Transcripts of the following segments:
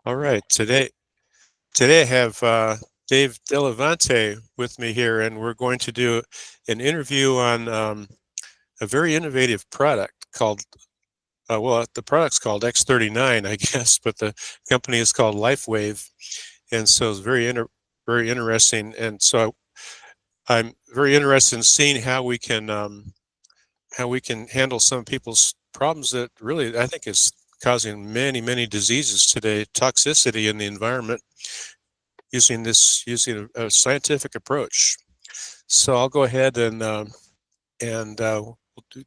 All right. Today I have Dave Delevante with me here, and we're going to do an interview on a very innovative product called, well, the product's called X39, I guess, but the company is called LifeWave, and so it's very interesting. And so I'm very interested in seeing how we can handle some people's problems that really I think is causing many diseases today, toxicity in the environment, using a scientific approach. So I'll go ahead and we'll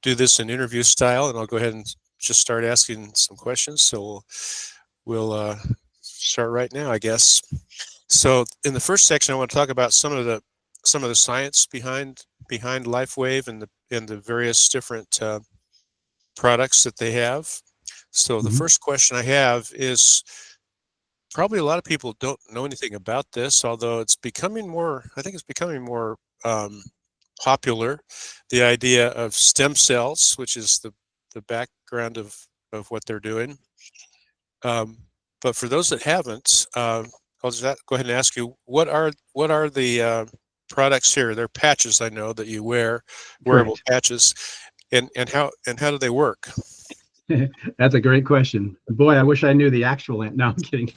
do this in interview style, and I'll go ahead and just start asking some questions. So we'll start right now, I guess. So in the first section, I want to talk about some of the science behind LifeWave and the various different products that they have. So the first question I have is, probably a lot of people don't know anything about this, although it's becoming more, I think it's becoming more popular, the idea of stem cells, which is the background of what they're doing. But for those that haven't, I'll just go ahead and ask you, what are the products here? They're patches, I know, that you wear, wearable Correct. patches, and how do they work? That's a great question. Boy, I wish I knew the actual answer. No, I'm kidding.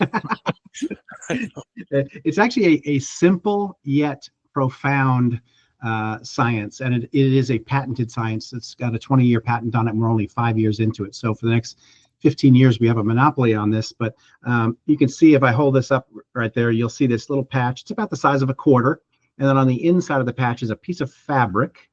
It's actually a simple yet profound science, and it is a patented science. It's got a 20-year patent on it, and we're only 5 years into it. So for the next 15 years, we have a monopoly on this. But you can see, if I hold this up right there, you'll see this little patch. It's about the size of a quarter. And then on the inside of the patch is a piece of fabric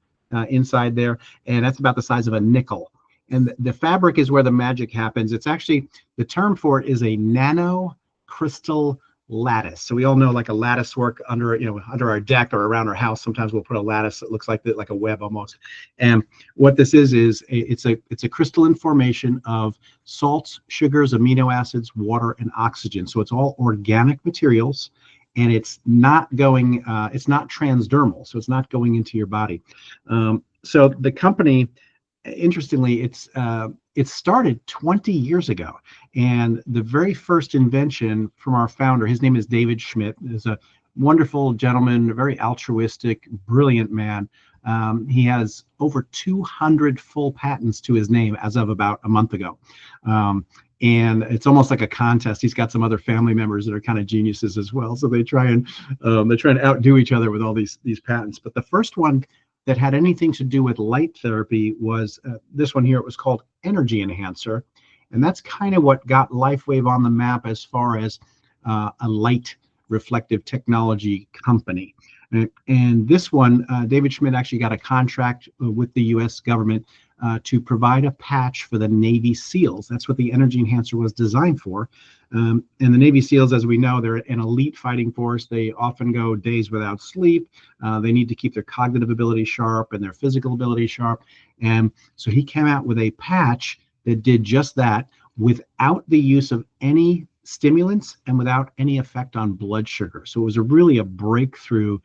inside there, and that's about the size of a nickel. And the fabric is where the magic happens. It's actually, the term for it is a nano crystal lattice. So we all know, like a lattice work under our deck or around our house. Sometimes we'll put a lattice that looks like a web almost. And what this is it's a crystalline formation of salts, sugars, amino acids, water, and oxygen. So it's all organic materials, and it's not transdermal, so it's not going into your body. So the company, interestingly, it started 20 years ago, and the very first invention from our founder, his name is David Schmidt, is a wonderful gentleman, a very altruistic, brilliant man. He has over 200 full patents to his name as of about a month ago. And it's almost like a contest. He's got some other family members that are kind of geniuses as well, so they try and outdo each other with all these patents. But the first one that had anything to do with light therapy was this one here. It was called Energy Enhancer, and that's kind of what got LifeWave on the map as far as a light reflective technology company. And this one, David Schmidt actually got a contract with the U.S. government to provide a patch for the Navy SEALs. That's what the Energy Enhancer was designed for. And the Navy SEALs, as we know, they're an elite fighting force. They often go days without sleep. They need to keep their cognitive ability sharp and their physical ability sharp. And so he came out with a patch that did just that, without the use of any stimulants and without any effect on blood sugar. So it was really a breakthrough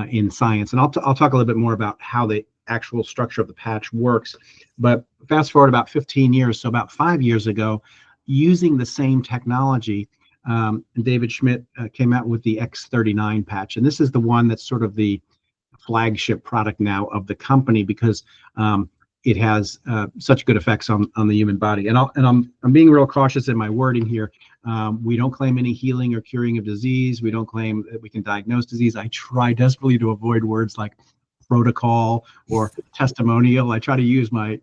in science. And I'll talk a little bit more about how the actual structure of the patch works. But fast forward about 15 years, so about 5 years ago, using the same technology, David Schmidt came out with the X39 patch. And this is the one that's sort of the flagship product now of the company, because it has such good effects on the human body. And I'm being real cautious in my wording here. We don't claim any healing or curing of disease. We don't claim that we can diagnose disease. I try desperately to avoid words like protocol or testimonial. I try to use my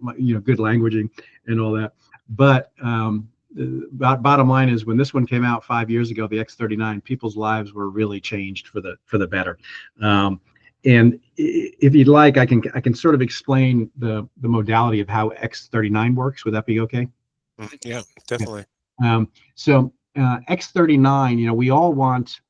good languaging and all that. But bottom line is, when this one came out 5 years ago, the X39, people's lives were really changed for the better. And if you'd like, I can sort of explain the modality of how X39 works. Would that be okay? Yeah, definitely. So X39, we all want,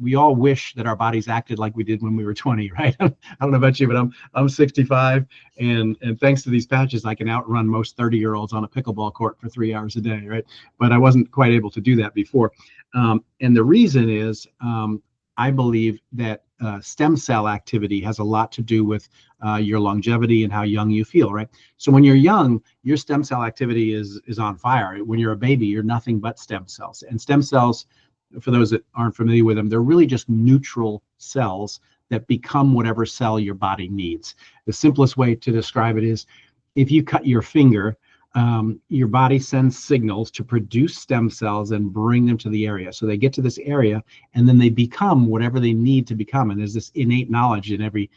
we all wish that our bodies acted like we did when we were 20, right? I don't know about you, but I'm 65, and thanks to these patches, I can outrun most 30-year-olds on a pickleball court for 3 hours a day, right? But I wasn't quite able to do that before. And the reason is, I believe that stem cell activity has a lot to do with your longevity and how young you feel, right? So when you're young, your stem cell activity is on fire. When you're a baby, you're nothing but stem cells. And stem cells, for those that aren't familiar with them, they're really just neutral cells that become whatever cell your body needs. The simplest way to describe it is, if you cut your finger, your body sends signals to produce stem cells and bring them to the area. So they get to this area, and then they become whatever they need to become. And there's this innate knowledge in every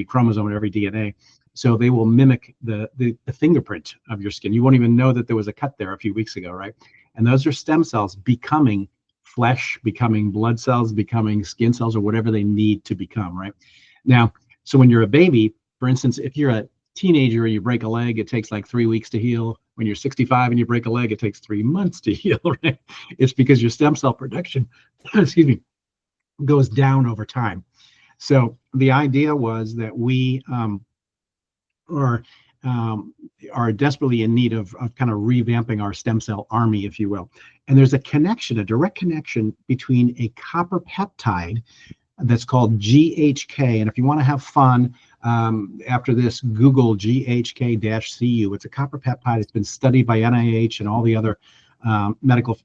chromosome and every DNA. So they will mimic the fingerprint of your skin. You won't even know that there was a cut there a few weeks ago, right? And those are stem cells becoming flesh, becoming blood cells, becoming skin cells, or whatever they need to become, right? Now, so when you're a baby, for instance, if you're a teenager and you break a leg, it takes like 3 weeks to heal. When you're 65 and you break a leg, it takes 3 months to heal, right? It's because your stem cell production, excuse me, goes down over time. So the idea was that we are desperately in need of kind of revamping our stem cell army, if you will. And there's a connection, a direct connection between a copper peptide that's called GHK. And if you want to have fun, after this, Google GHK-CU. It's a copper peptide. It's been studied by NIH and all the other medical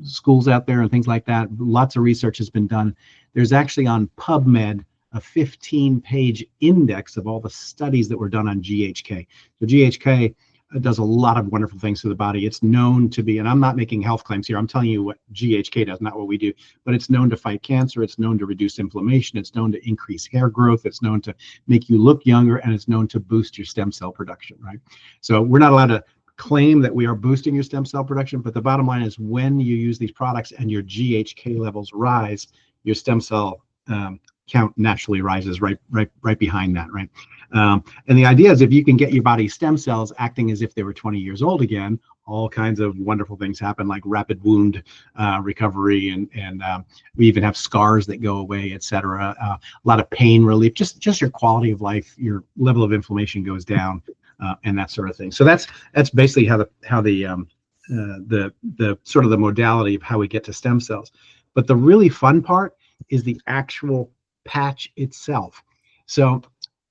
schools out there and things like that. Lots of research has been done. There's actually on PubMed a 15-page index of all the studies that were done on GHK. So GHK does a lot of wonderful things to the body. It's known to be, and I'm not making health claims here, I'm telling you what GHK does, not what we do, but it's known to fight cancer, it's known to reduce inflammation, it's known to increase hair growth, it's known to make you look younger, and it's known to boost your stem cell production, right? So we're not allowed to claim that we are boosting your stem cell production, but the bottom line is, when you use these products and your GHK levels rise, your stem cell count naturally rises right behind that, right? And the idea is, if you can get your body's stem cells acting as if they were 20 years old again, all kinds of wonderful things happen, like rapid wound recovery, and we even have scars that go away, etc. A lot of pain relief, just your quality of life, your level of inflammation goes down, and that sort of thing. So that's basically how the sort of the modality of how we get to stem cells. But the really fun part is the actual patch itself. So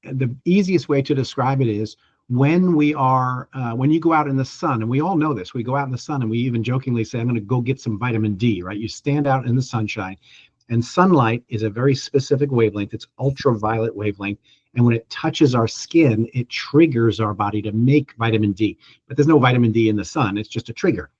the easiest way to describe it is, when you go out in the sun, and we all know this, we go out in the sun and we even jokingly say, I'm going to go get some vitamin D, right? You stand out in the sunshine, and sunlight is a very specific wavelength. It's ultraviolet wavelength. And when it touches our skin, it triggers our body to make vitamin D. But there's no vitamin D in the sun. It's just a trigger.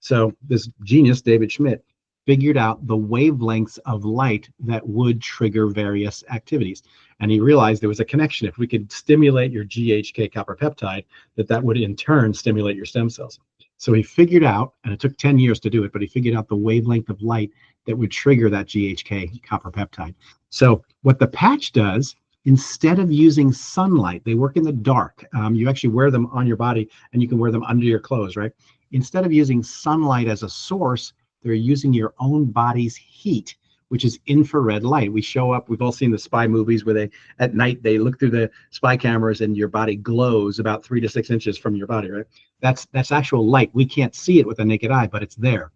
So this genius, David Schmidt, figured out the wavelengths of light that would trigger various activities. And he realized there was a connection. If we could stimulate your GHK copper peptide, that would in turn stimulate your stem cells. So he figured out, and it took 10 years to do it, but he figured out the wavelength of light that would trigger that GHK copper peptide. So what the patch does, instead of using sunlight, they work in the dark. You actually wear them on your body, and you can wear them under your clothes, right? Instead of using sunlight as a source, they're using your own body's heat, which is infrared light. We show up, we've all seen the spy movies where at night they look through the spy cameras and your body glows about 3 to 6 inches from your body, right? That's actual light. We can't see it with the naked eye, but it's there.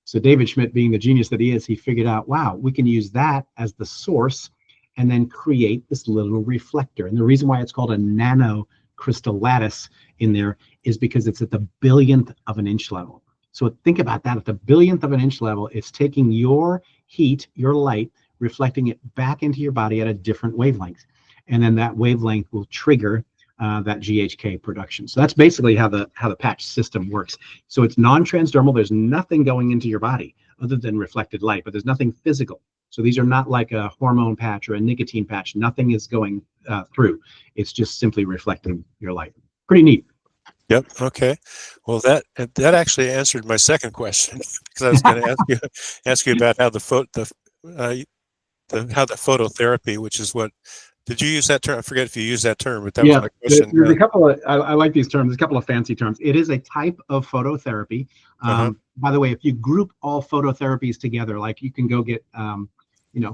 So David Schmidt, being the genius that he is, he figured out, wow, we can use that as the source and then create this little reflector. And the reason why it's called a nano crystal lattice in there is because it's at the billionth of an inch level. So think about that. At the billionth of an inch level, it's taking your heat, your light, reflecting it back into your body at a different wavelength. And then that wavelength will trigger that GHK production. So that's basically how the patch system works. So it's non-transdermal. There's nothing going into your body other than reflected light, but there's nothing physical. So these are not like a hormone patch or a nicotine patch. Nothing is going through. It's just simply reflecting your light. Pretty neat. Yep. Okay. Well, that actually answered my second question, because I was going to ask you about how how the phototherapy, which is what, did you use that term? I forget if you used that term, but that was my question. There's a couple of, I like these terms. There's a couple of fancy terms. It is a type of phototherapy. By the way, if you group all phototherapies together, like you can go get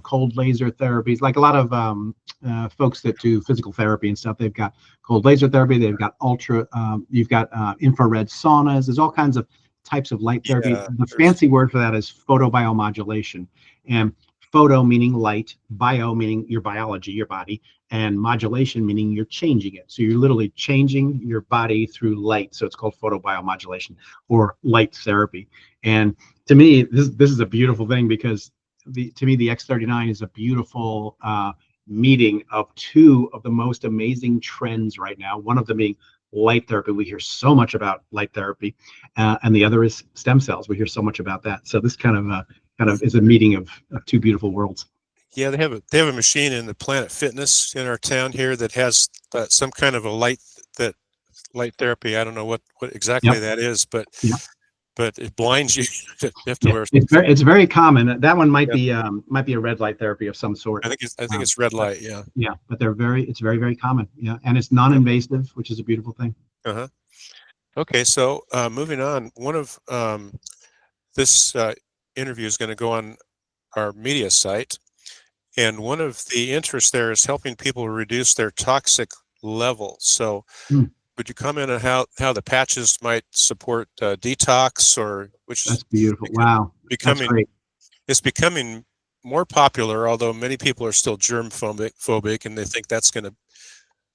cold laser therapies, like a lot of folks that do physical therapy and stuff, they've got cold laser therapy, they've got you've got infrared saunas, there's all kinds of types of light therapy. The fancy word for that is photobiomodulation. And Photo meaning light, bio meaning your biology, your body, and modulation meaning you're changing it. So you're literally changing your body through light. So it's called photobiomodulation or light therapy. And to me, this is a beautiful thing, because to me the X39 is a beautiful meeting of two of the most amazing trends right now. One of them being light therapy. We hear so much about light therapy, and the other is stem cells. We hear so much about that. So this kind of is a meeting of two beautiful worlds. Yeah, they have a machine in the Planet Fitness in our town here that has some kind of a light therapy. I don't know what exactly Yep. that is, but Yep. but it blinds you. You have to Yeah, wear. it's very common. That one might be a red light therapy of some sort. I think it's red light. Yeah. Yeah, but it's very, very common. Yeah, and it's non-invasive, which is a beautiful thing. Uh-huh. Okay, so moving on. One of this interview is going to go on our media site, and one of the interests there is helping people reduce their toxic levels. So, would you comment on how the patches might support detox, or which That's beautiful. Wow, that's great. It's becoming more popular, although many people are still germ phobic, and they think that's going to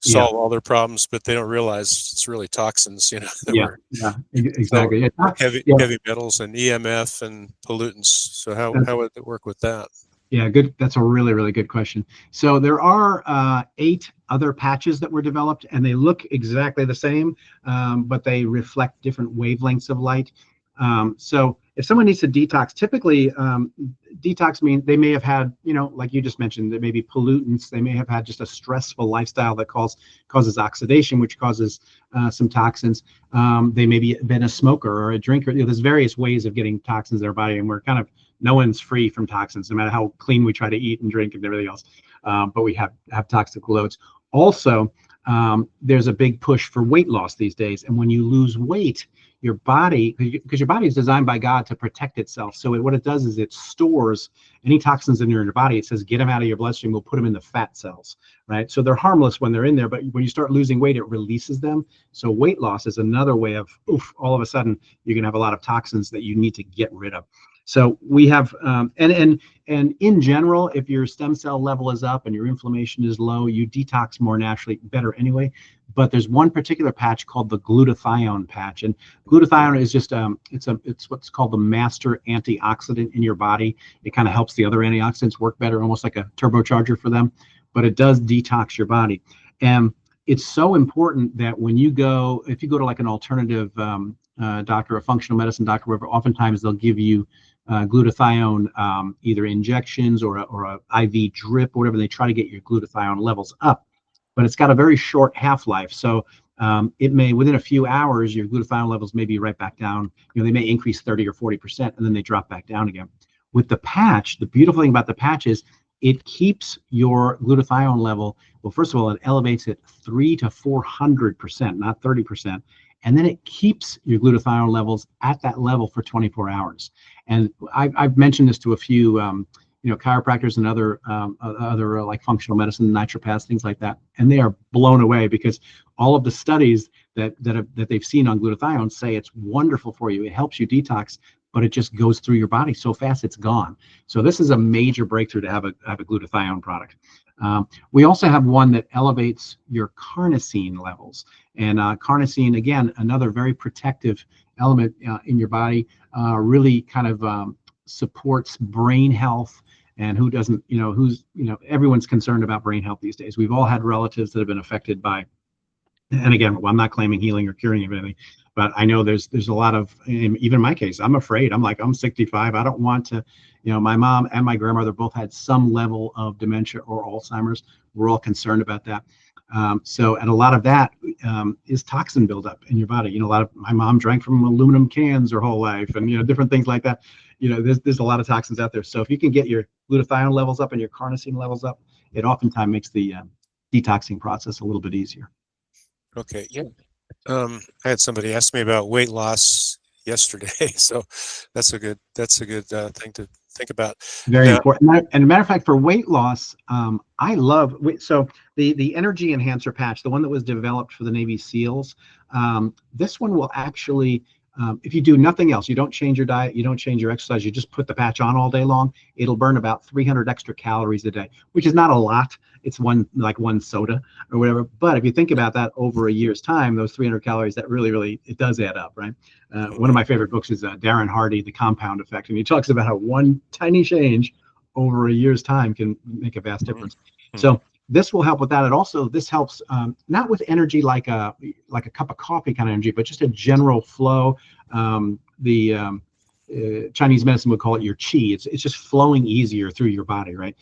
solve all their problems, but they don't realize it's really toxins, that Exactly. So heavy metals and EMF and pollutants. So how would it work with that? Yeah, good. That's a really, really good question. So there are 8 other patches that were developed, and they look exactly the same, but they reflect different wavelengths of light. So if someone needs to detox, typically detox means they may have had, like you just mentioned, there may be pollutants. They may have had just a stressful lifestyle that causes oxidation, which causes some toxins. They may be been a smoker or a drinker. There's various ways of getting toxins in their body, and no one's free from toxins, no matter how clean we try to eat and drink and everything else. But we have toxic loads. Also, there's a big push for weight loss these days. And when you lose weight, your body, because your body is designed by God to protect itself. So what it does is it stores any toxins in your body. It says, get them out of your bloodstream. We'll put them in the fat cells, right? So they're harmless when they're in there, but when you start losing weight, it releases them. So weight loss is another way of, all of a sudden, you're going to have a lot of toxins that you need to get rid of. So we have, and in general, if your stem cell level is up and your inflammation is low, you detox more naturally, better anyway. But there's one particular patch called the glutathione patch, and glutathione is just it's what's called the master antioxidant in your body. It kind of helps the other antioxidants work better, almost like a turbocharger for them. But it does detox your body, and it's so important that if you go to like an alternative doctor, a functional medicine doctor, wherever, oftentimes they'll give you glutathione, either injections or a IV drip, or whatever. They try to get your glutathione levels up, but it's got a very short half-life. So it may, within a few hours, your glutathione levels may be right back down. They may increase 30 or 40%, and then they drop back down again. With the patch, the beautiful thing about the patch is it keeps your glutathione level. Well, first of all, it elevates it 300 to 400%, not 30%. And then it keeps your glutathione levels at that level for 24 hours. And I've mentioned this to a few, chiropractors and other like functional medicine, naturopaths, things like that, and they are blown away, because all of the studies that they've seen on glutathione say it's wonderful for you. It helps you detox, but it just goes through your body so fast it's gone. So this is a major breakthrough to have a glutathione product. We also have one that elevates your carnosine levels. And carnosine, again, another very protective element in your body, really kind of supports brain health. And who doesn't, everyone's concerned about brain health these days. We've all had relatives that have been affected by, and again, I'm not claiming healing or curing of anything, but I know there's a lot of, even in my case, I'm afraid. I'm 65. I don't want to, my mom and my grandmother both had some level of dementia or Alzheimer's. We're all concerned about that. And a lot of that is toxin buildup in your body. My mom drank from aluminum cans her whole life, and different things like that. There's a lot of toxins out there. So if you can get your glutathione levels up and your carnosine levels up, it oftentimes makes the detoxing process a little bit easier. Okay. Yeah. I had somebody ask me about weight loss yesterday, so that's a good thing to think about. Very important. And a matter of fact, for weight loss, I love the energy enhancer patch, the one that was developed for the Navy SEALs. This one will actually If you do nothing else, you don't change your diet, you don't change your exercise, you just put the patch on all day long, it'll burn about 300 extra calories a day, which is not a lot. It's one soda or whatever. But if you think about that over a year's time, those 300 calories, that really, it does add up, right? One of my favorite books is Darren Hardy, The Compound Effect. And he talks about how one tiny change over a year's time can make a vast difference. So this will help with that. And also this helps not with energy like a cup of coffee kind of energy, but just a general flow. Chinese medicine would call it your qi. It's just flowing easier through your body, right?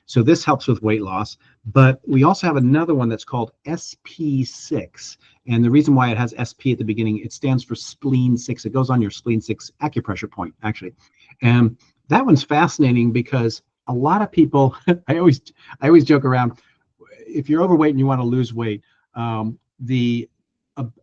So this helps with weight loss. But we also have another one that's called SP6. And the reason why it has SP at the beginning, it stands for spleen 6. It goes on your spleen 6 acupressure point, actually. And that one's fascinating because a lot of people, I always joke around, if you're overweight and you want to lose weight, a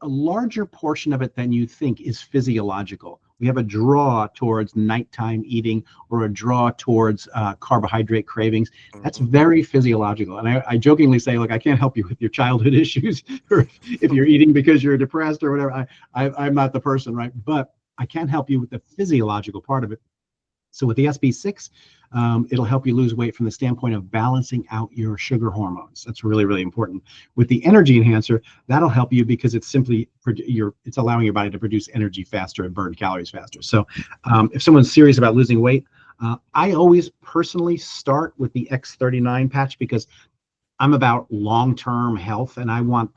larger portion of it than you think is physiological. We have a draw towards nighttime eating or a draw towards carbohydrate cravings. That's very physiological. And I jokingly say, look, I can't help you with your childhood issues or if you're eating because you're depressed or whatever. I'm not the person, right? But I can help you with the physiological part of it. So with the SB6, it'll help you lose weight from the standpoint of balancing out your sugar hormones. That's really, really important. With the energy enhancer, that'll help you because it's simply it's allowing your body to produce energy faster and burn calories faster. So if someone's serious about losing weight, I always personally start with the X39 patch because I'm about long-term health, and I want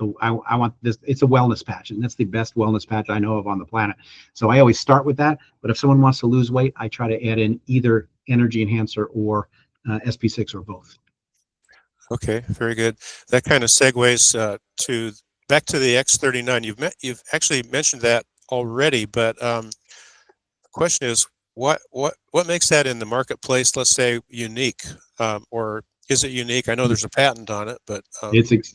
this. It's a wellness patch, and that's the best wellness patch I know of on the planet. So I always start with that. But if someone wants to lose weight, I try to add in either energy enhancer or SP6 or both. Okay, very good. That kind of segues back to the X39. You've actually mentioned that already, but the question is, what makes that in the marketplace, let's say, unique, or is it unique? I know there's a patent on it, but it's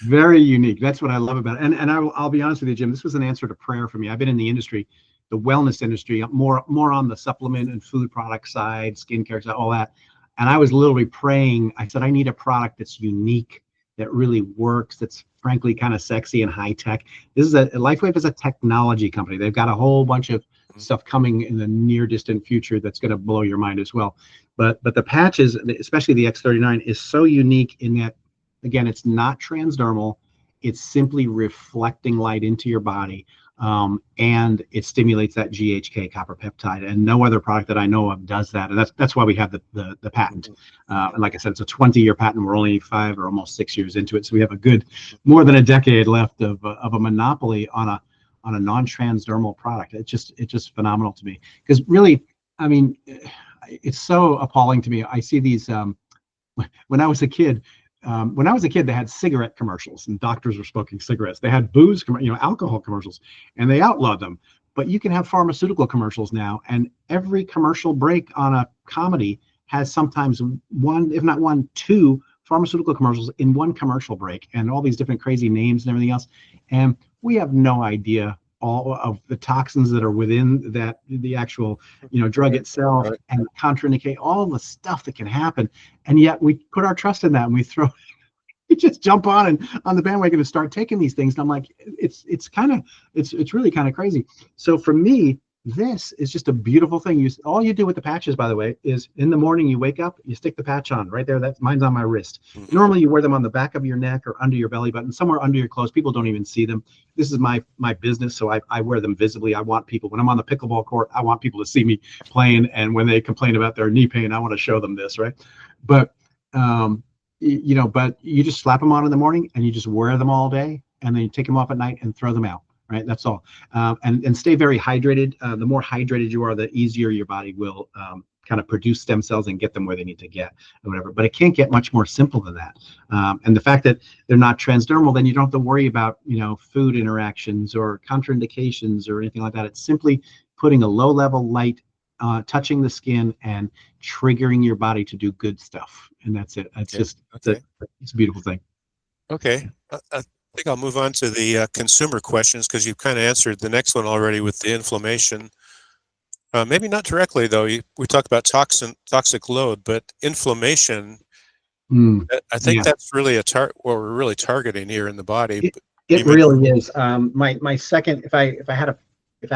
very unique. That's what I love about it. And I'll be honest with you, Jim. This was an answer to prayer for me. I've been in the industry, the wellness industry, more on the supplement and food product side, skincare side, all that. And I was literally praying. I said, I need a product that's unique, that really works, that's frankly kind of sexy and high tech. LifeWave is a technology company. They've got a whole bunch of stuff coming in the near distant future that's going to blow your mind as well. But the patches, especially the X39, is so unique in that, again, it's not transdermal. It's simply reflecting light into your body, and it stimulates that GHK copper peptide. And no other product that I know of does that. And that's why we have the patent. And like I said, it's a 20-year patent. We're only 5 or almost 6 years into it, so we have more than a decade left of a monopoly on a non-transdermal product. It's just phenomenal to me because really, I mean, it's so appalling to me. I see these when I was a kid. They had cigarette commercials and doctors were smoking cigarettes. They had booze, alcohol commercials, and they outlawed them. But you can have pharmaceutical commercials now, and every commercial break on a comedy has sometimes one, if not one, two pharmaceutical commercials in one commercial break, and all these different crazy names and everything else. And we have no idea all of the toxins that are within the actual drug itself, and contraindicate all the stuff that can happen. And yet we put our trust in that, and we just jump on the bandwagon and start taking these things. And I'm like, it's really kind of crazy. So for me, this is just a beautiful thing. All you do with the patches, by the way, is in the morning you wake up, you stick the patch on right there. Mine's on my wrist. Normally you wear them on the back of your neck or under your belly button, somewhere under your clothes. People don't even see them. This is my business, so I wear them visibly. I want people, when I'm on the pickleball court, I want people to see me playing. And when they complain about their knee pain, I want to show them this, right? But but you just slap them on in the morning and you just wear them all day, and then you take them off at night and throw them out. Right, that's all. And stay very hydrated. The more hydrated you are, the easier your body will kind of produce stem cells and get them where they need to get, or whatever. But it can't get much more simple than that. And the fact that they're not transdermal, then you don't have to worry about food interactions or contraindications or anything like that. It's simply putting a low-level light, touching the skin, and triggering your body to do good stuff. And that's it. It's it's a beautiful thing. Okay. I think I'll move on to the consumer questions, because you've kind of answered the next one already with the inflammation. Maybe not directly, though. We talked about toxic load, but inflammation, I think that's really what we're really targeting here in the body. It really is. My second, if I had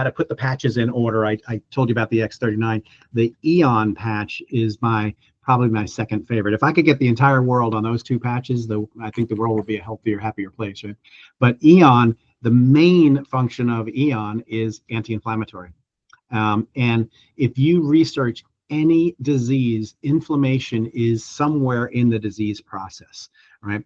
to put the patches in order, I told you about the X39. The Eon patch is probably my second favorite. If I could get the entire world on those two patches, I think the world would be a healthier, happier place, right? But Eon, the main function of Eon is anti-inflammatory. And if you research any disease, inflammation is somewhere in the disease process, right?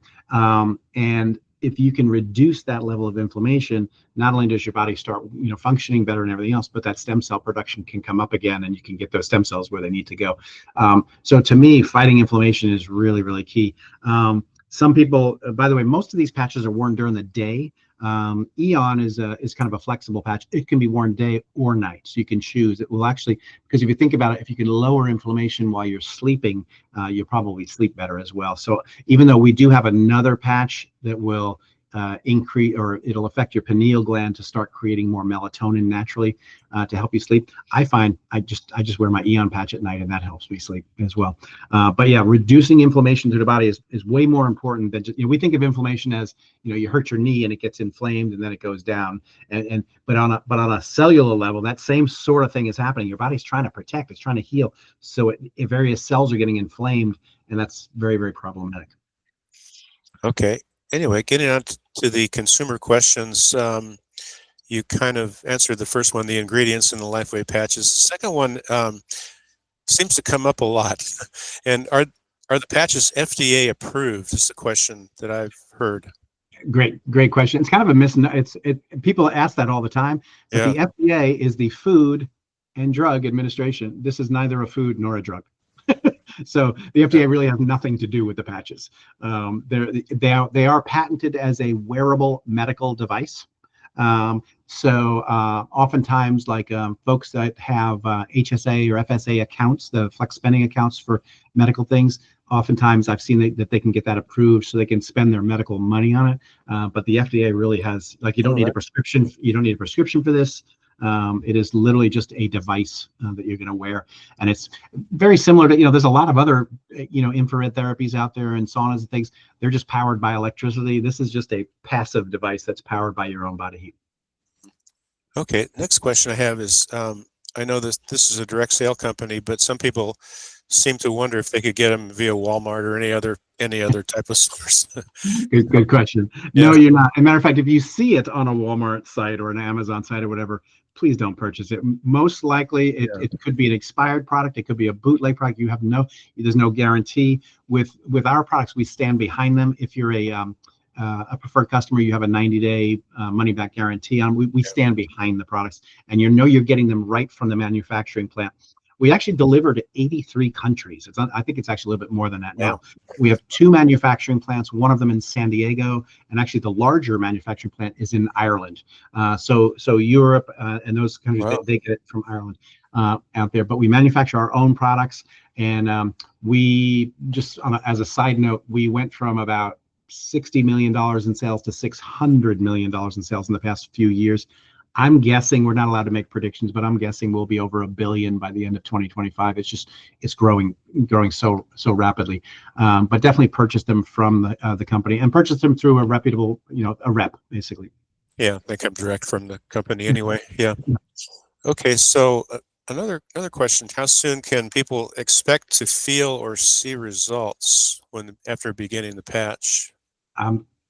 And if you can reduce that level of inflammation, not only does your body start, functioning better and everything else, but that stem cell production can come up again, and you can get those stem cells where they need to go. So to me, fighting inflammation is really, really key. Some people, by the way, most of these patches are worn during the day. Eon is kind of a flexible patch. It can be worn day or night, so you can choose. It will actually, because if you think about it, if you can lower inflammation while you're sleeping, you'll probably sleep better as well. So even though we do have another patch that will increase, or it'll affect your pineal gland to start creating more melatonin naturally to help you sleep, I find I just wear my Eon patch at night, and that helps me sleep as well. But yeah, reducing inflammation to the body is way more important than just, we think of inflammation as, you hurt your knee and it gets inflamed and then it goes down, but on a cellular level, that same sort of thing is happening. Your body's trying to protect, it's trying to heal, so various cells are getting inflamed, and that's very, very problematic. Okay. Anyway, getting on to the consumer questions, you kind of answered the first one, the ingredients in the LifeWave patches. The second one seems to come up a lot. And are the patches FDA approved? Is the question that I've heard. Great question. It's kind of a misnomer. People ask that all the time. But the FDA is the Food and Drug Administration. This is neither a food nor a drug. So the FDA really has nothing to do with the patches. They are patented as a wearable medical device. So oftentimes, like folks that have HSA or FSA accounts, the flex spending accounts for medical things, oftentimes I've seen that they can get that approved so they can spend their medical money on it. But the FDA really has, you don't need a prescription. You don't need a prescription for this. It is literally just a device that you're going to wear, and it's very similar to, there's a lot of other, infrared therapies out there and saunas and things. They're just powered by electricity. This is just a passive device that's powered by your own body heat. Okay. Next question I have is, I know this is a direct sale company, but some people seem to wonder if they could get them via Walmart or any other type of source. Good question. Yeah. No, you're not. As a matter of fact, if you see it on a Walmart site or an Amazon site or whatever, please don't purchase it. Most likely it could be an expired product. It could be a bootleg product. There's no guarantee. With our products, we stand behind them. If you're a preferred customer, you have a 90-day money-back guarantee on. We stand behind the products, and you're getting them right from the manufacturing plant. We actually deliver to 83 countries. I think it's actually a little bit more than that now. We have 2 manufacturing plants, one of them in San Diego, and actually the larger manufacturing plant is in Ireland. So Europe and those countries, they get it from Ireland out there. But we manufacture our own products, and we just, as a side note, we went from about $60 million in sales to $600 million in sales in the past few years. I'm guessing, we're not allowed to make predictions, but I'm guessing we'll be over $1 billion by the end of 2025. It's growing so rapidly. But definitely purchase them from the company, and purchase them through a reputable, a rep, basically. Yeah, they come direct from the company anyway. Yeah. Okay, so another question: how soon can people expect to feel or see results after beginning the patch?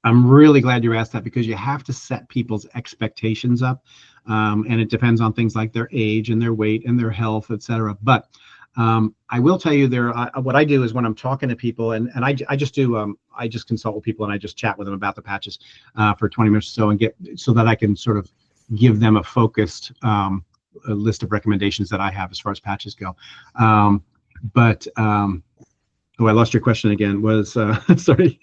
I'm really glad you asked that, because you have to set people's expectations up, and it depends on things like their age and their weight and their health, etc. But I will tell you, what I do is, when I'm talking to people, and I just consult with people, and I just chat with them about the patches for 20 minutes or so, so that I can sort of give them a focused a list of recommendations that I have as far as patches go. Oh, I lost your question again. Sorry.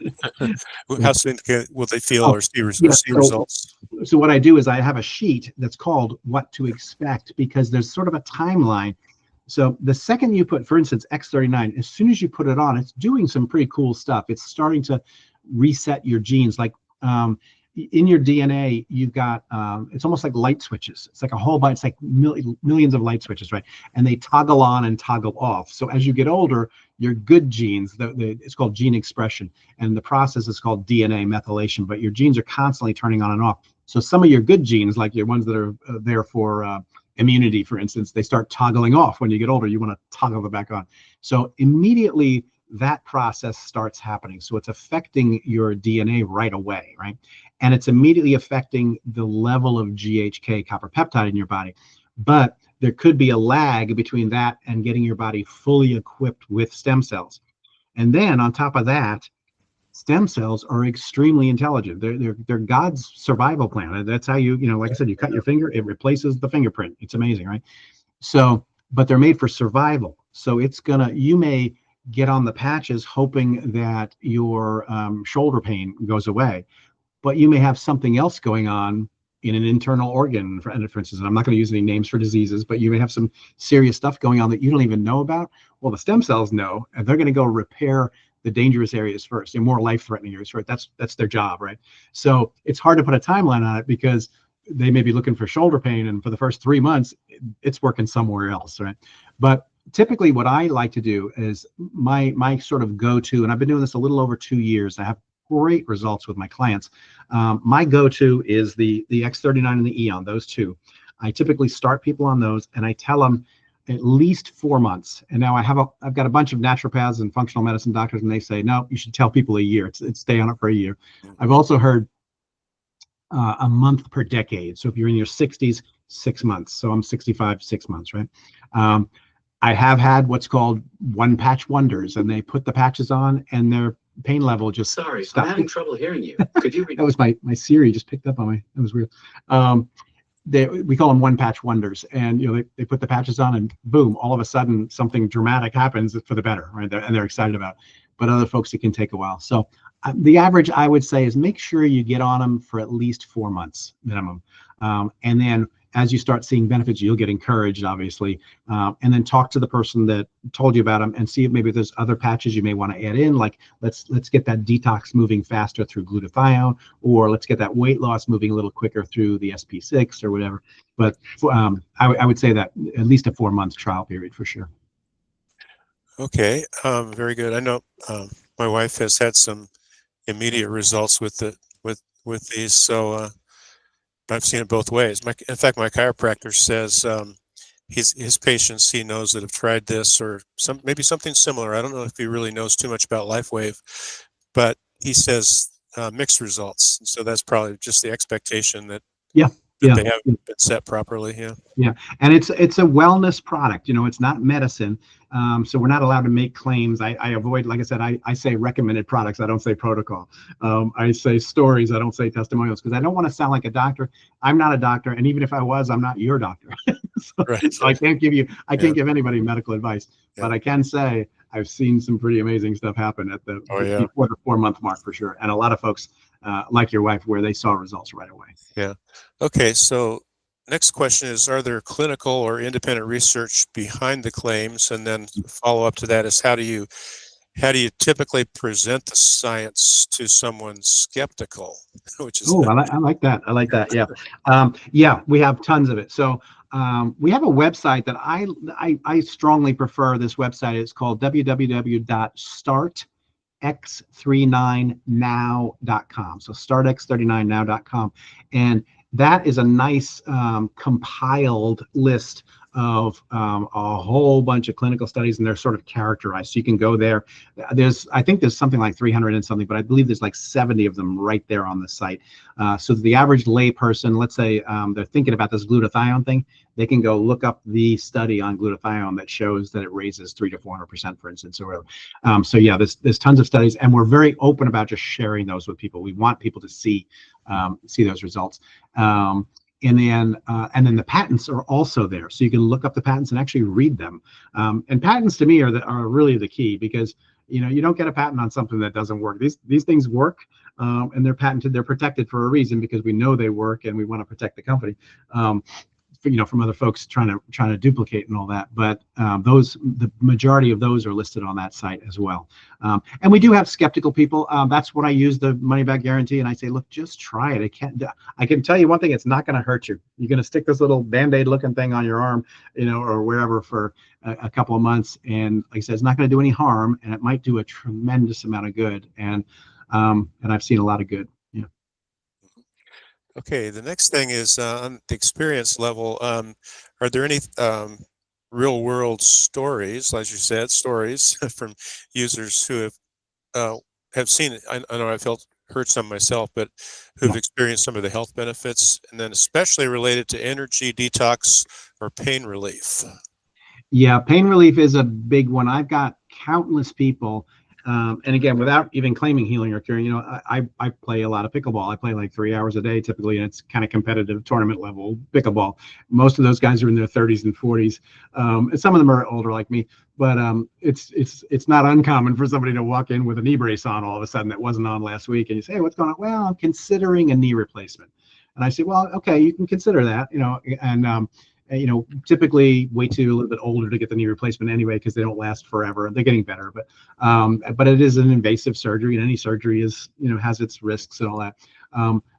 How soon will they feel or see results? So what I do is I have a sheet that's called What to Expect, because there's sort of a timeline. So the second you put, for instance, X39, as soon as you put it on, it's doing some pretty cool stuff. It's starting to reset your genes. Like in your DNA, you've got, it's almost like light switches. It's like a whole bunch, it's like millions of light switches, right? And they toggle on and toggle off. So as you get older, your good genes, it's called gene expression, and the process is called DNA methylation, but your genes are constantly turning on and off. So some of your good genes, like your ones that are there for immunity, for instance, they start toggling off. When you get older, you want to toggle them back on. So immediately that process starts happening. So it's affecting your DNA right away, right? And it's immediately affecting the level of GHK copper peptide in your body. But there could be a lag between that and getting your body fully equipped with stem cells. And then on top of that, stem cells are extremely intelligent. They're God's survival plan. That's how you like I said, you cut your finger, it replaces the fingerprint. It's amazing, right? So, but they're made for survival. So you may get on the patches hoping that your shoulder pain goes away, but you may have something else going on in an internal organ, for instance. And I'm not going to use any names for diseases, but you may have some serious stuff going on that you don't even know about. Well, the stem cells know, and they're going to go repair the dangerous areas first, the more life-threatening areas first. That's their job, right? So it's hard to put a timeline on it because they may be looking for shoulder pain, and for the first 3 months, it's working somewhere else, right? But typically what I like to do is my sort of go-to, and I've been doing this a little over 2 years. I have great results with my clients. My go-to is the X39 and the Eon, those two. I typically start people on those, and I tell them at least 4 months. And now I've got a bunch of naturopaths and functional medicine doctors, and they say, no, you should tell people a year. It's stay on it for a year. I've also heard a month per decade. So if you're in your 60s, 6 months. So I'm 65, 6 months, right? I have had what's called one patch wonders, and they put the patches on and their pain level just Sorry, stopped. I'm having trouble hearing you. Could you That was my Siri just picked up on me. That was weird. We call them one patch wonders, and they put the patches on, and boom, all of a sudden something dramatic happens for the better, right? And they're excited about it. But other folks, it can take a while. So the average, I would say, is make sure you get on them for at least 4 months minimum, and then as you start seeing benefits, you'll get encouraged, obviously, and then talk to the person that told you about them and see if maybe there's other patches you may want to add in. Like let's get that detox moving faster through glutathione, or let's get that weight loss moving a little quicker through the SP6 or whatever. But I would say that at least a 4 month trial period for sure. Okay, very good. I know my wife has had some immediate results with these, so I've seen it both ways. In fact, my chiropractor says his patients he knows that have tried this or maybe something similar. I don't know if he really knows too much about LifeWave, but he says mixed results. So that's probably just the expectation that they haven't been set properly. Yeah, and it's a wellness product. It's not medicine, so we're not allowed to make claims. I avoid, like I said, I say recommended products. I don't say protocol. I say stories. I don't say testimonials because I don't want to sound like a doctor. I'm not a doctor, and even if I was, I'm not your doctor. So I can't give anybody medical advice, but I can say I've seen some pretty amazing stuff happen at before the 4 month mark for sure, and a lot of folks like your wife where they saw results right away. Yeah. Okay. So next question is, are there clinical or independent research behind the claims? And then follow up to that is how do you typically present the science to someone skeptical? Which is I like that. I like that. Yeah. We have tons of it. So we have a website that I strongly prefer. This website is called www.startx39now.com. So startx39now.com. And that is a nice compiled list of a whole bunch of clinical studies, and they're sort of characterized. So you can go there. I think there's something like 300 and something, but I believe there's like 70 of them right there on the site. So the average lay person, let's say they're thinking about this glutathione thing, they can go look up the study on glutathione that shows that it raises 300 to 400%, for instance, or whatever. So yeah, there's tons of studies, and we're very open about just sharing those with people. We want people to see those results. And then the patents are also there, so you can look up the patents and actually read them. And patents to me are really the key, because you don't get a patent on something that doesn't work. These things work, and they're patented. They're protected for a reason because we know they work, and we want to protect the company. from other folks trying to duplicate and all that. But the majority of those are listed on that site as well. And we do have skeptical people. That's when I use the money back guarantee, and I say, look, just try it. I can tell you one thing: it's not going to hurt you. You're going to stick this little Band-Aid looking thing on your arm, or wherever for a couple of months, and like I said, it's not going to do any harm, and it might do a tremendous amount of good. And I've seen a lot of good. Yeah. Okay, the next thing is on the experience level. Are there any real world stories, as you said, stories from users who have seen it? I know I've heard some myself, but who've experienced some of the health benefits, and then especially related to energy detox or pain relief. Yeah, pain relief is a big one. I've got countless people. And again, without even claiming healing or curing, I play a lot of pickleball. I play like 3 hours a day typically, and it's kind of competitive tournament level pickleball. Most of those guys are in their 30s and 40s. And some of them are older like me, but it's not uncommon for somebody to walk in with a knee brace on all of a sudden that wasn't on last week, and you say, hey, what's going on? Well, I'm considering a knee replacement. And I say, well, okay, you can consider that, and typically wait till you're a little bit older to get the knee replacement anyway, because they don't last forever. They're getting better, but it is an invasive surgery, and any surgery is, has its risks and all that.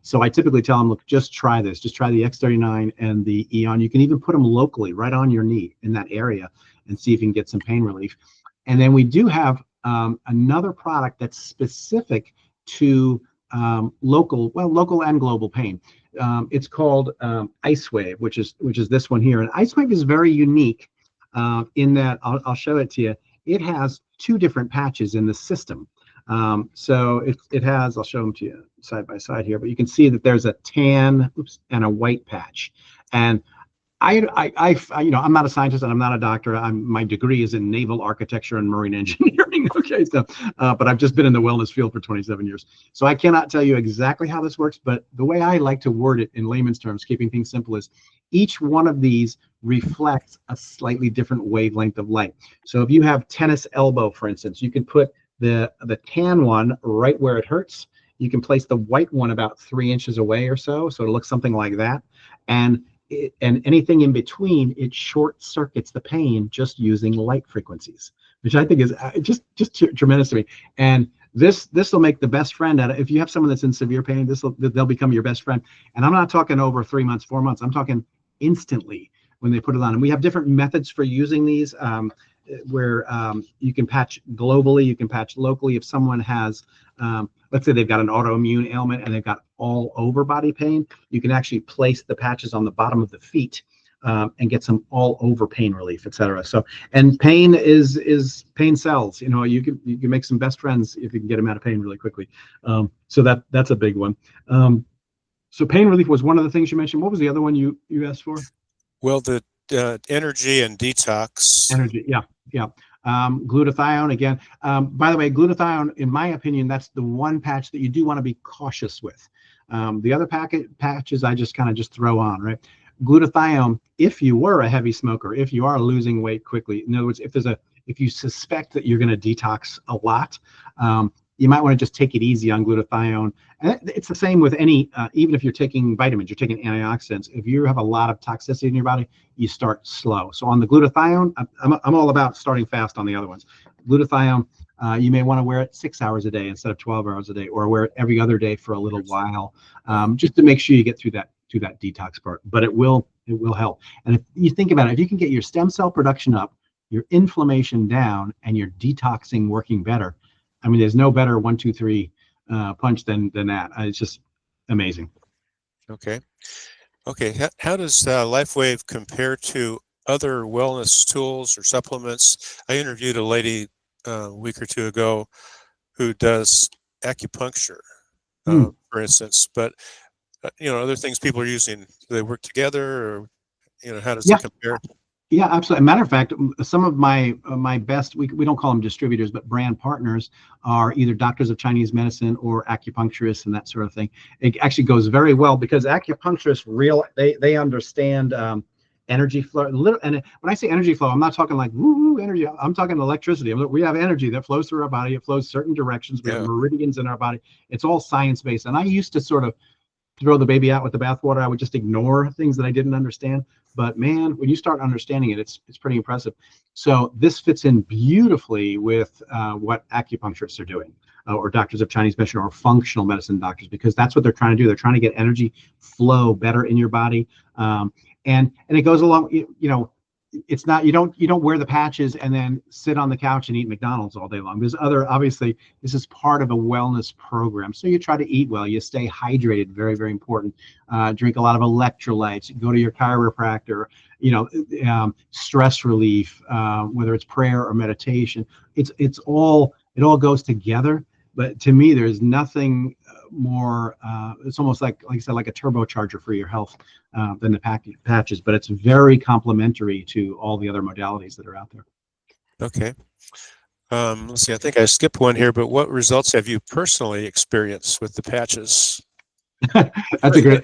So I typically tell them, look, just try this. Just try the X39 and the Eon. You can even put them locally right on your knee in that area and see if you can get some pain relief. And then we do have another product that's specific to local and global pain. It's called LifeWave, which is this one here. And LifeWave is very unique in that I'll show it to you. It has two different patches in the system. So it has, I'll show them to you side by side here, but you can see that there's a tan and a white patch. And I'm not a scientist and I'm not a doctor. My degree is in naval architecture and marine engineering. Okay, so, but I've just been in the wellness field for 27 years. So I cannot tell you exactly how this works, but the way I like to word it in layman's terms, keeping things simple, is each one of these reflects a slightly different wavelength of light. So if you have tennis elbow, for instance, you can put the tan one right where it hurts. You can place the white one about 3 inches away or so. So it looks something like that. And anything in between, it short circuits the pain just using light frequencies, which I think is just tremendous to me. And this will make the best friend out of, if you have someone that's in severe pain, they'll become your best friend. And I'm not talking over 3 months, 4 months. I'm talking instantly when they put it on. And we have different methods for using these, where you can patch globally, you can patch locally. If someone has, let's say they've got an autoimmune ailment and they've got all over body pain, you can actually place the patches on the bottom of the feet and get some all over pain relief, etc. So, and pain is pain cells. You can make some best friends if you can get them out of pain really quickly. So that's a big one. So pain relief was one of the things you mentioned. What was the other one you asked for? Well, the energy and detox. Energy, yeah. Glutathione again. By the way, glutathione, in my opinion, that's the one patch that you do want to be cautious with. The other patches I just kind of throw on, right? Glutathione, if you were a heavy smoker, if you are losing weight quickly, in other words, if you suspect that you're going to detox a lot, you might want to just take it easy on glutathione. And it's the same with any, even if you're taking vitamins, you're taking antioxidants. If you have a lot of toxicity in your body, you start slow. So on the glutathione, I'm all about starting fast on the other ones. Glutathione, you may want to wear it 6 hours a day instead of 12 hours a day, or wear it every other day for a little while, just to make sure you get through that detox part. But it will help. And if you think about it, if you can get your stem cell production up, your inflammation down, and your detoxing working better, I mean, there's no better 1, 2, 3 punch than that. It's just amazing. Okay. How does LifeWave compare to other wellness tools or supplements? I interviewed a lady a week or two ago who does acupuncture, for instance. But other things people are using, do they work together, or how does it compare? Yeah, absolutely. Matter of fact, some of my best, we don't call them distributors, but brand partners are either doctors of Chinese medicine or acupuncturists and that sort of thing. It actually goes very well because acupuncturists they understand energy flow. And when I say energy flow, I'm not talking like woo energy. I'm talking electricity. We have energy that flows through our body. It flows certain directions. We have meridians in our body. It's all science based. And I used to sort of throw the baby out with the bathwater. I would just ignore things that I didn't understand. But man, when you start understanding it, it's pretty impressive. So this fits in beautifully with what acupuncturists are doing, or doctors of Chinese medicine, or functional medicine doctors, because that's what they're trying to do. They're trying to get energy flow better in your body, and it goes along. It's not, you don't wear the patches and then sit on the couch and eat McDonald's all day long. There's obviously this is part of a wellness program. So you try to eat well, you stay hydrated, very, very important. Drink a lot of electrolytes, go to your chiropractor, stress relief, whether it's prayer or meditation. It all goes together. But to me, there's nothing more, it's almost like I said, like a turbocharger for your health than the patches, but it's very complementary to all the other modalities that are out there. Okay. Let's see, I think I skipped one here, but what results have you personally experienced with the patches? That's a great,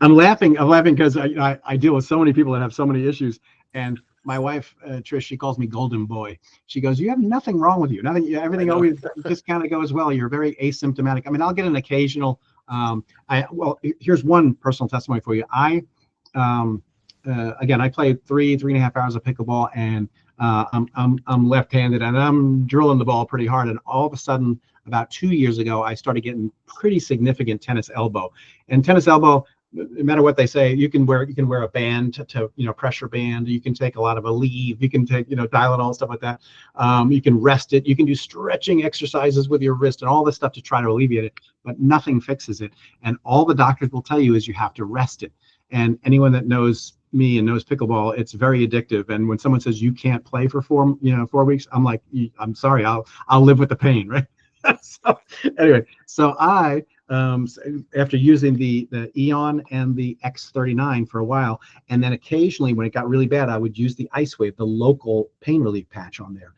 I'm laughing because I deal with so many people that have so many issues, and my wife, Trish, she calls me Golden Boy. She goes, "You have nothing wrong with you. Nothing. Everything always just kind of goes well. You're very asymptomatic." I mean, I'll get an occasional. Here's one personal testimony for you. Again, I played 3.5 hours of pickleball, and I'm left-handed, and I'm drilling the ball pretty hard. And all of a sudden, about 2 years ago, I started getting pretty significant tennis elbow. And tennis elbow, no matter what they say, you can wear a band to pressure band. You can take a lot of Aleve. You can take Tylenol, stuff like that. You can rest it. You can do stretching exercises with your wrist and all this stuff to try to alleviate it, but nothing fixes it. And all the doctors will tell you is you have to rest it. And anyone that knows me and knows pickleball, it's very addictive. And when someone says you can't play for 4 weeks, I'm like, I'm sorry, I'll live with the pain, right? So anyway, so I after using the Eon and the X39 for a while, and then occasionally when it got really bad, I would use the LifeWave, the local pain relief patch on there.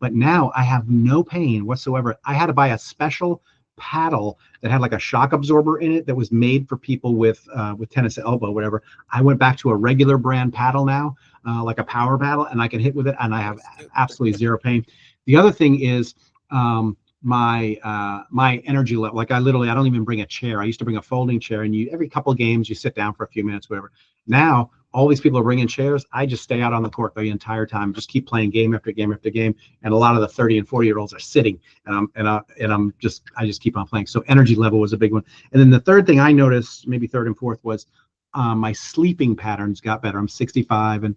But now I have no pain whatsoever. I had to buy a special paddle that had like a shock absorber in it that was made for people with tennis elbow, whatever. I went back to a regular brand paddle now, like a power paddle, and I can hit with it, and I have absolutely zero pain. The other thing is my energy level. Like I don't even bring a chair. I used to bring a folding chair, and every couple of games you sit down for a few minutes, whatever. Now all these people are bringing chairs. I just stay out on the court the entire time, just keep playing game after game after game. And a lot of the 30 and 40-year-olds are sitting, and I just keep on playing. So energy level was a big one. And then the third thing I noticed, maybe third and fourth, was my sleeping patterns got better. I'm 65, and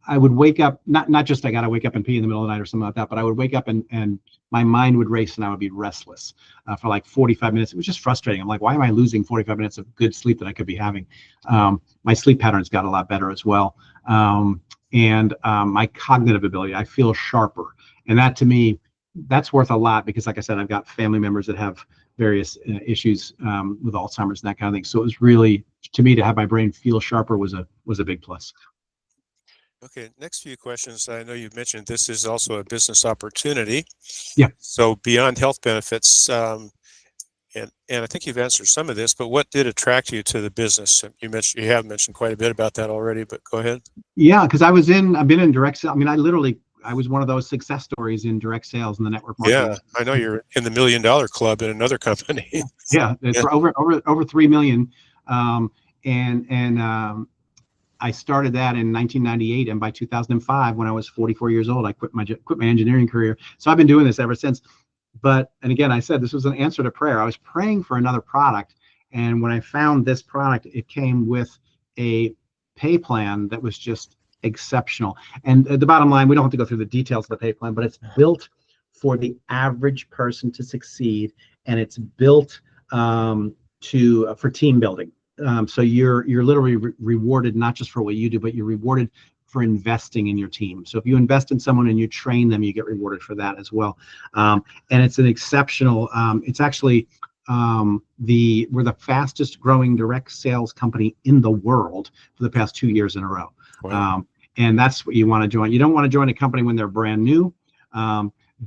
I would wake up, not just I got to wake up and pee in the middle of the night or something like that, but I would wake up and my mind would race and I would be restless for like 45 minutes. It was just frustrating. I'm like, why am I losing 45 minutes of good sleep that I could be having? My sleep patterns got a lot better as well. And my cognitive ability, I feel sharper. And that to me, that's worth a lot, because like I said, I've got family members that have various issues with Alzheimer's and that kind of thing. So it was really, to me, to have my brain feel sharper was a big plus. Okay, next few questions. I know you've mentioned this is also a business opportunity. Yeah. So beyond health benefits, and I think you've answered some of this, but what did attract you to the business? You have mentioned quite a bit about that already, but go ahead. Yeah, because I've been in direct sales. I mean, I was one of those success stories in direct sales in the network marketing. Yeah, I know you're in the $1 Million Club in another company. Yeah, it's over 3 million, I started that in 1998, and by 2005, when I was 44 years old, I quit my engineering career. So I've been doing this ever since. And again, I said this was an answer to prayer. I was praying for another product, and when I found this product, it came with a pay plan that was just exceptional. And the bottom line, we don't have to go through the details of the pay plan, but it's built for the average person to succeed, and it's built for team building. So you're literally rewarded not just for what you do, but you're rewarded for investing in your team. So if you invest in someone and you train them, you get rewarded for that as well. And it's an exceptional. It's actually we're the fastest growing direct sales company in the world for the past 2 years in a row. Wow. And that's what you want to join. You don't want to join a company when they're brand new,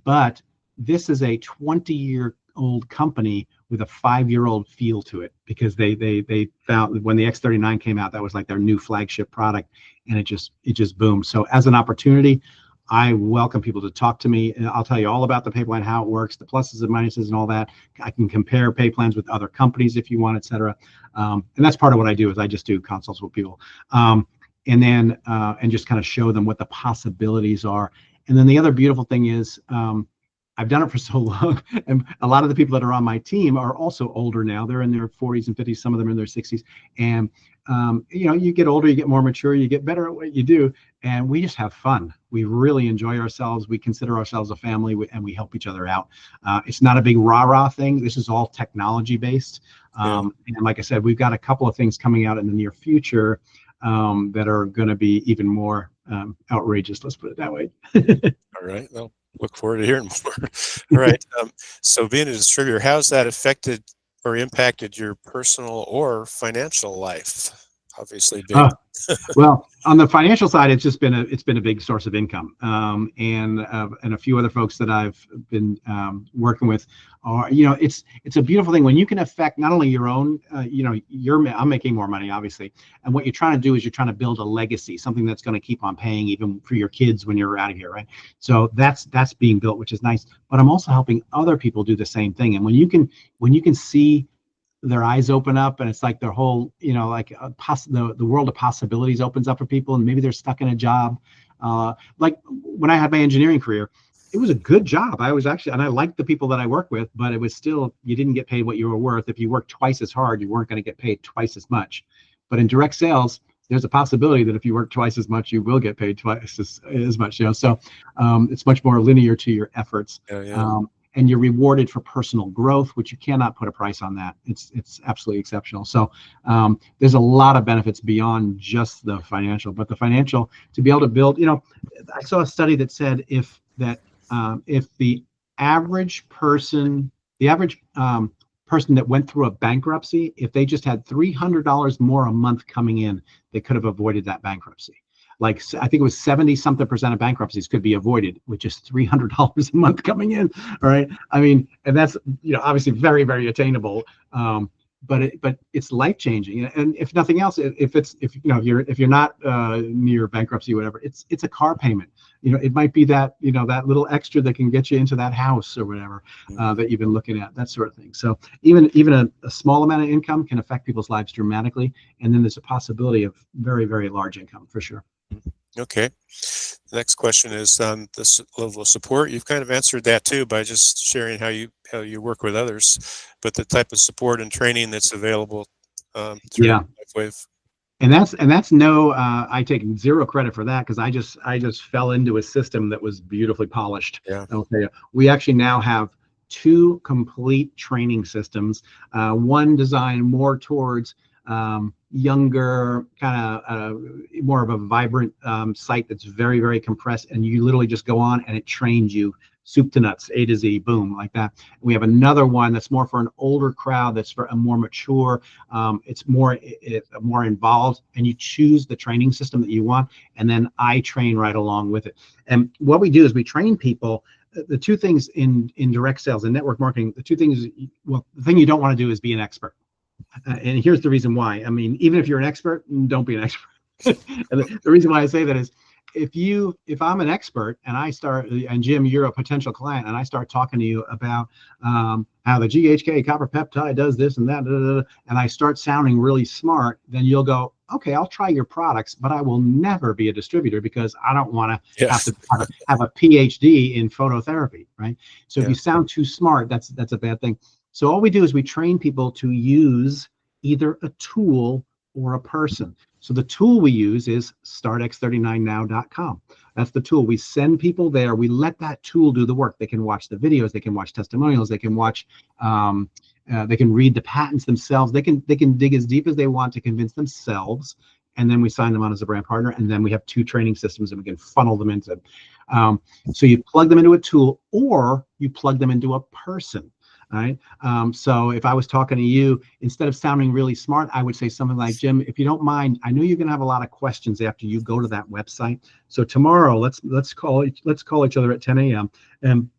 but this is a 20-year-old company with a 5-year-old feel to it, because they found when the X39 came out, that was like their new flagship product, and it just boomed. So as an opportunity, I welcome people to talk to me, and I'll tell you all about the pay plan, how it works, the pluses and minuses and all that. I can compare pay plans with other companies if you want, et cetera. And that's part of what I do, is I just do consults with people. And then and just kind of show them what the possibilities are. And then the other beautiful thing is, I've done it for so long, and a lot of the people that are on my team are also older now. They're in their 40s and 50s, some of them are in their 60s. And you get older, you get more mature, you get better at what you do, and we just have fun. We really enjoy ourselves. We consider ourselves a family, and we help each other out. It's not a big rah-rah thing. This is all technology based. And like I said, we've got a couple of things coming out in the near future that are going to be even more outrageous. Let's put it that way. All right. Well, look forward to hearing more. All right. So being a distributor, how's that affected or impacted your personal or financial life? Obviously big. Well, on the financial side, it's been a big source of income, and a few other folks that I've been working with are, it's a beautiful thing when you can affect not only your own, I'm making more money, obviously, and what you're trying to do is you're trying to build a legacy, something that's going to keep on paying even for your kids when you're out of here, right? So that's being built, which is nice. But I'm also helping other people do the same thing, and when you can see their eyes open up, and it's like their whole, the world of possibilities opens up for people, and maybe they're stuck in a job. Like when I had my engineering career, it was a good job. And I liked the people that I worked with, but it was still, you didn't get paid what you were worth. If you worked twice as hard, you weren't going to get paid twice as much. But in direct sales, there's a possibility that if you work twice as much, you will get paid twice as much. So it's much more linear to your efforts. And you're rewarded for personal growth, which you cannot put a price on that. It's absolutely exceptional. So there's a lot of benefits beyond just the financial, but the financial, to be able to build, I saw a study that said if the average person that went through a bankruptcy, if they just had $300 more a month coming in, they could have avoided that bankruptcy. Like, I think it was 70-something% of bankruptcies could be avoided with just $300 a month coming in. All right. I mean, and that's, obviously very, very attainable. But it's life changing. And if nothing else, if you're not near bankruptcy or whatever, it's a car payment. It might be that, that little extra that can get you into that house or whatever that you've been looking at, that sort of thing. So even a small amount of income can affect people's lives dramatically. And then there's a possibility of very, very large income for sure. Okay. The next question is on this level of support. You've kind of answered that too by just sharing how you work with others, but the type of support and training that's available through LifeWave. And that's no, I take zero credit for that, because I just fell into a system that was beautifully polished. Yeah. Okay. We actually now have 2 complete training systems. One designed more towards younger, kind of more of a vibrant site that's very, very compressed, and you literally just go on and it trains you soup to nuts, A to Z, boom, like that. We have another one that's more for an older crowd, that's for a more mature, it's more involved, and you choose the training system that you want, and then I train right along with it. And what we do is we train people. The 2 things in direct sales and network marketing, the 2 things, well, the thing you don't want to do is be an expert. And here's the reason why. I mean, even if you're an expert, don't be an expert. And the reason why I say that is, if I'm an expert and I start, and Jim, you're a potential client, and I start talking to you about how the GHK copper peptide does this and that, and I start sounding really smart, then you'll go, okay, I'll try your products, but I will never be a distributor, because I don't want to have to have a PhD in phototherapy, right? So if you sound too smart, that's a bad thing. So all we do is we train people to use either a tool or a person. So the tool we use is startx39now.com. That's the tool. We send people there. We let that tool do the work. They can watch the videos. They can watch testimonials. They can watch, they can read the patents themselves. They can dig as deep as they want to convince themselves. And then we sign them on as a brand partner. And then we have 2 training systems, and we can funnel them into. So you plug them into a tool, or you plug them into a person. All right. So if I was talking to you, instead of sounding really smart, I would say something like, Jim, if you don't mind, I know you're going to have a lot of questions after you go to that website. So tomorrow, let's call each other at 10 a.m. And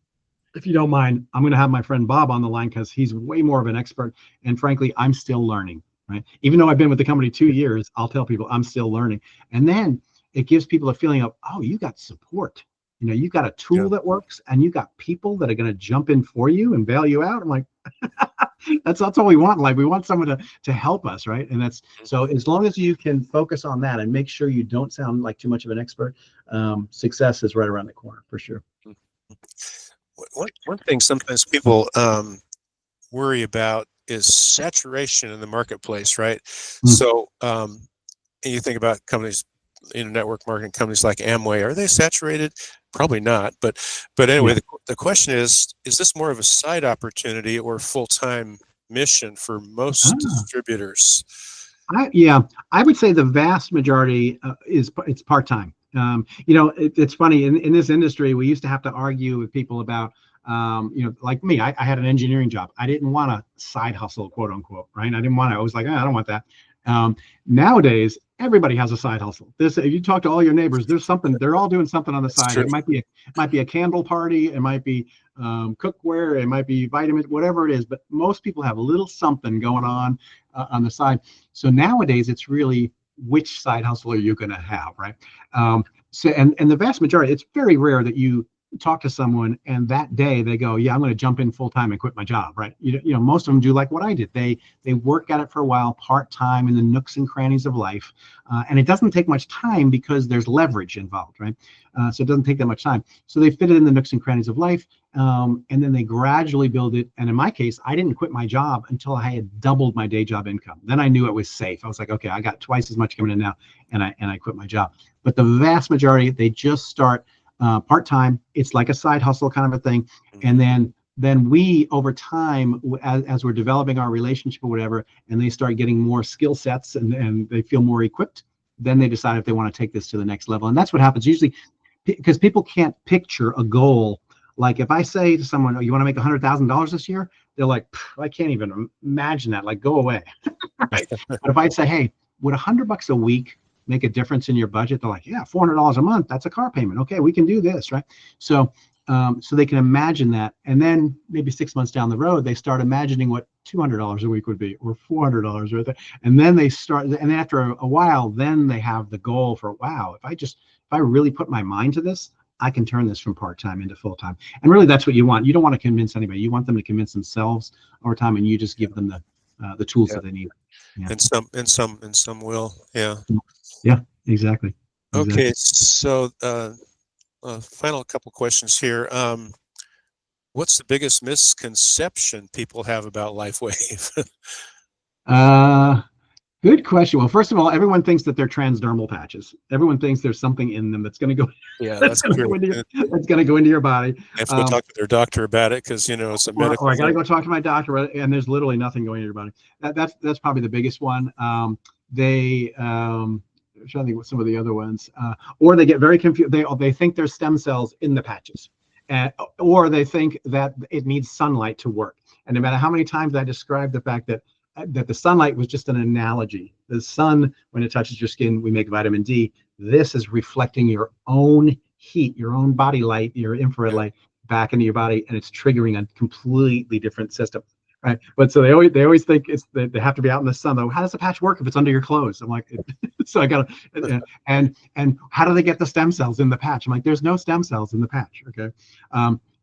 if you don't mind, I'm going to have my friend Bob on the line, because he's way more of an expert. And frankly, I'm still learning. Right. Even though I've been with the company 2 years, I'll tell people I'm still learning. And then it gives people a feeling of, oh, you got support. You've got a tool that works, and you've got people that are going to jump in for you and bail you out. I'm like, that's all we want in life. We want someone to help us, right? And that's so as long as you can focus on that and make sure you don't sound like too much of an expert, success is right around the corner for sure. One thing sometimes people worry about is saturation in the marketplace, right? So, and you think about companies, network marketing companies like Amway, are they saturated? Probably not. But anyway, the question is this more of a side opportunity or full-time mission for most distributors? I would say the vast majority it's part-time. It's funny in this industry, we used to have to argue with people about, like me, I had an engineering job. I didn't want a side hustle, quote unquote, right? I was like, I don't want that. Nowadays, everybody has a side hustle. You talk to all your neighbors, there's something, they're all doing something on the side. It might be a candle party, it might be cookware, it might be vitamins, whatever it is, but most people have a little something going on the side. So nowadays it's really, which side hustle are you going to have, right? And the vast majority, it's very rare that you talk to someone and that day they go, yeah, I'm going to jump in full time and quit my job, right? Most of them do like what I did. They work at it for a while, part time, in the nooks and crannies of life, and it doesn't take much time because there's leverage involved, right? So it doesn't take that much time. So they fit it in the nooks and crannies of life, and then they gradually build it. And in my case, I didn't quit my job until I had doubled my day job income. Then I knew it was safe. I was like, okay, I got twice as much coming in now, and I quit my job. But the vast majority, they just start part-time. It's like a side hustle kind of a thing. And then we, over time, as we're developing our relationship or whatever, and they start getting more skill sets and they feel more equipped, then they decide if they want to take this to the next level. And that's what happens usually, because people can't picture a goal. Like if I say to someone, oh, you want to make $100,000 this year? They're like, I can't even imagine that. Like, go away. Right? But if I say, hey, would $100 a week make a difference in your budget? They're like, yeah, $400 a month, that's a car payment. Okay, we can do this, right? So they can imagine that, and then maybe 6 months down the road, they start imagining what $200 a week would be, or $400 right there. And then they start, and then after a while, then they have the goal for, wow, if I really put my mind to this, I can turn this from part-time into full-time. And really, that's what you want. You don't want to convince anybody. You want them to convince themselves over time, and you just give them the tools that they need. Yeah. And some will. Yeah. Yeah, exactly. Okay, so final couple questions here. What's the biggest misconception people have about LifeWave? Good question. Well, first of all, everyone thinks that they're transdermal patches. Everyone thinks there's something in them that's going to go. Yeah, that's going to go into your body. They have to go talk to their doctor about it because it's a medical. Or I got to go talk to my doctor, and there's literally nothing going into your body. That's probably the biggest one. I'm trying to think what some of the other ones, or they get very confused. They think there's stem cells in the patches, or they think that it needs sunlight to work. And no matter how many times I describe the fact that the sunlight was just an analogy. The sun, when it touches your skin, we make vitamin D. This is reflecting your own heat, your own body light, your infrared light back into your body, and it's triggering a completely different system. Right, but so they always think they have to be out in the sun though. How does the patch work if it's under your clothes? I'm like, so I gotta, and how do they get the stem cells in the patch? I'm like, there's no stem cells in the patch. Okay,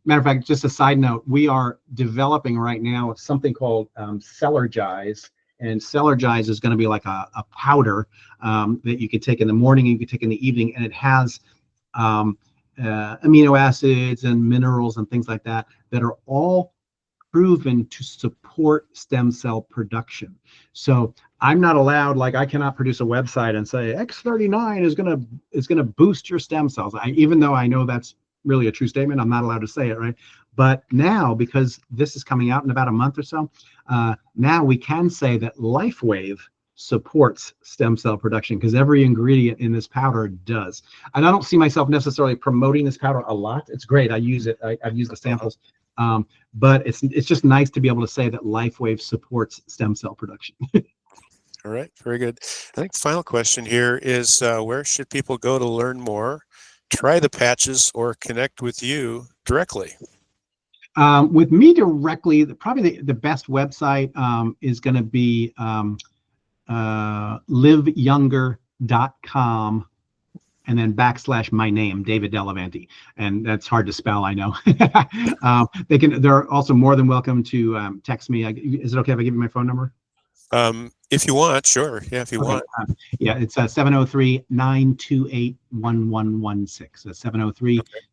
matter of fact, just a side note, we are developing right now something called Celergize, and Celergize is going to be like a powder that you can take in the morning, and you can take in the evening, and it has amino acids and minerals and things like that are all proven to support stem cell production. So I'm not allowed, like I cannot produce a website and say X39 is gonna boost your stem cells. Even though I know that's really a true statement, I'm not allowed to say it, right? But now, because this is coming out in about a month or so, now we can say that LifeWave supports stem cell production because every ingredient in this powder does. And I don't see myself necessarily promoting this powder a lot. It's great. I use it. I've used the samples. But it's just nice to be able to say that LifeWave supports stem cell production. All right, very good. I think the final question here is where should people go to learn more, try the patches, or connect with you directly? With me directly, probably the best website is going to be liveyounger.com. and then / my name, David Delevante. And that's hard to spell, I know. They're also more than welcome to text me. Is it okay if I give you my phone number? If you want, sure. Yeah, if you want. Yeah, it's 703-928-1116. That's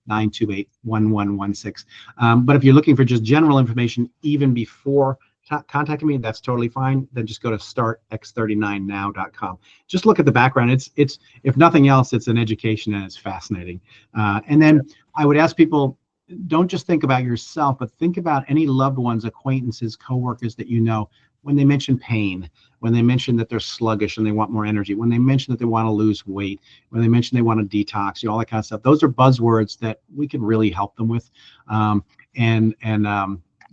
703-928-1116. But if you're looking for just general information, even before contacting me, that's totally fine. Then just go to startx39now.com. Just look at the background. It's if nothing else, it's an education and it's fascinating. And then I would ask people, don't just think about yourself, but think about any loved ones, acquaintances, coworkers that you know. When they mention pain, when they mention that they're sluggish and they want more energy, when they mention that they want to lose weight, when they mention they want to detox, all that kind of stuff. Those are buzzwords that we can really help them with.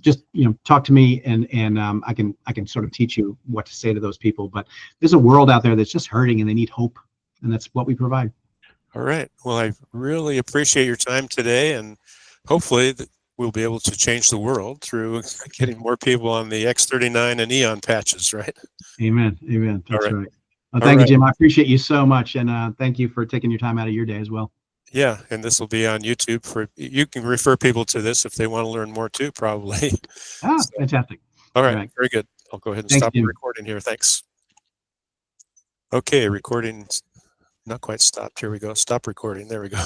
Just talk to me, and I can sort of teach you what to say to those people. But there's a world out there that's just hurting and they need hope, and that's what we provide. All right. Well, I really appreciate your time today, and hopefully we'll be able to change the world through getting more people on the X39 and Eon patches, right? Amen. That's right. Well, All you, right. Jim. I appreciate you so much, and thank you for taking your time out of your day as well. Yeah, and this will be on YouTube. You can refer people to this if they want to learn more too, probably. Fantastic. All right, very good. I'll go ahead and stop the recording here. Thanks. Okay, recording not quite stopped. Here we go. Stop recording. There we go.